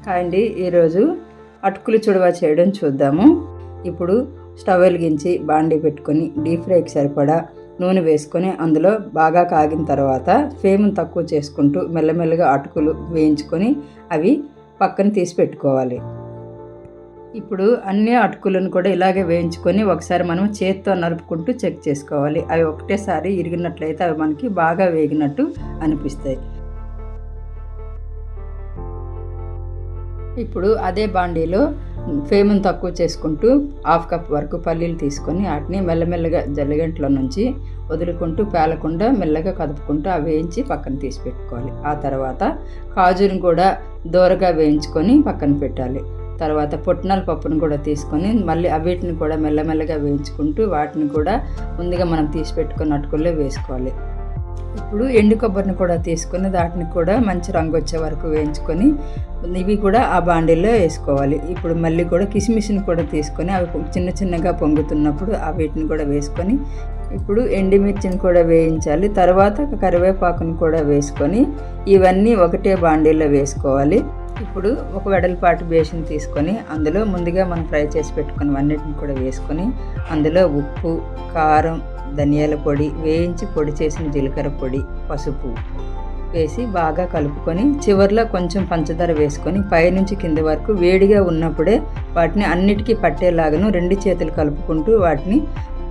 Hi అండి, ఈరోజు అటుకులు చుడవ చేయడం చూద్దాము. ఇప్పుడు స్టవ్ వెలిగించి బాండీ పెట్టుకొని డీప్ ఫ్రైకి సరిపడా నూనె వేసుకొని అందులో బాగా కాగిన తర్వాత ఫ్లేమ్ని తక్కువ చేసుకుంటూ మెల్లమెల్లగా అటుకులు వేయించుకొని అవి పక్కన తీసి పెట్టుకోవాలి. ఇప్పుడు అన్ని అటుకులను కూడా ఇలాగే వేయించుకొని ఒకసారి మనం చేత్తో నలుపుకుంటూ చెక్ చేసుకోవాలి. అవి ఒకటేసారి ఇరిగినట్లయితే అవి మనకి బాగా వేగినట్టు అనిపిస్తాయి. ఇప్పుడు అదే బాండీలో ఫ్లేమ్ని తక్కువ చేసుకుంటూ 1/2 కప్ వరకు పల్లీలు తీసుకొని వాటిని మెల్లమెల్లగా జల్లిగంటలో నుంచి వదులుకుంటూ పేలకుండా మెల్లగా కదుపుకుంటూ అవి వేయించి పక్కన తీసి పెట్టుకోవాలి. ఆ తర్వాత కాజుని కూడా దోరగా వేయించుకొని పక్కన పెట్టాలి. తర్వాత పుట్నాల పప్పును కూడా తీసుకొని మళ్ళీ వీటిని కూడా మెల్లమెల్లగా వేయించుకుంటూ వాటిని కూడా ముందుగా మనం తీసి పెట్టుకున్న అటుకుల్లో వేసుకోవాలి. ఇప్పుడు ఎండు కొబ్బరిని కూడా తీసుకొని వాటిని కూడా మంచి రంగు వచ్చే వరకు వేయించుకొని ఇవి కూడా ఆ బాండీలో వేసుకోవాలి. ఇప్పుడు మళ్ళీ కూడా కిస్మిస్ని కూడా తీసుకొని అవి చిన్న చిన్నగా పొంగుతున్నప్పుడు వీటిని కూడా వేసుకొని ఇప్పుడు ఎండుమిర్చిని కూడా వేయించాలి. తర్వాత కరివేపాకుని కూడా వేసుకొని ఇవన్నీ ఒకటే బాండీలో వేసుకోవాలి. ఇప్పుడు ఒక వెడల్పాటు బేసిన్ తీసుకొని అందులో ముందుగా మనం ఫ్రై చేసి పెట్టుకున్నవన్నిటిని కూడా వేసుకొని అందులో ఉప్పు, కారం, ధనియాల పొడి, వేయించి పొడి చేసిన జీలకర్ర పొడి, పసుపు వేసి బాగా కలుపుకొని చివరిలో కొంచెం పంచదార వేసుకొని పైనుంచి కింద వరకు వేడిగా ఉన్నప్పుడే వాటిని అన్నిటికీ పట్టేలాగాను 2 చేతులు కలుపుకుంటూ వాటిని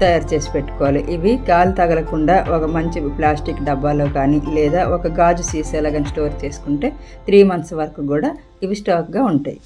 తయారు చేసి పెట్టుకోవాలి. ఇవి గాలి తగలకుండా ఒక మంచి ప్లాస్టిక్ డబ్బాలో కానీ లేదా ఒక గాజు సీసాలో కానీ స్టోర్ చేసుకుంటే 3 months వరకు కూడా ఇవి స్టాక్గా ఉంటాయి.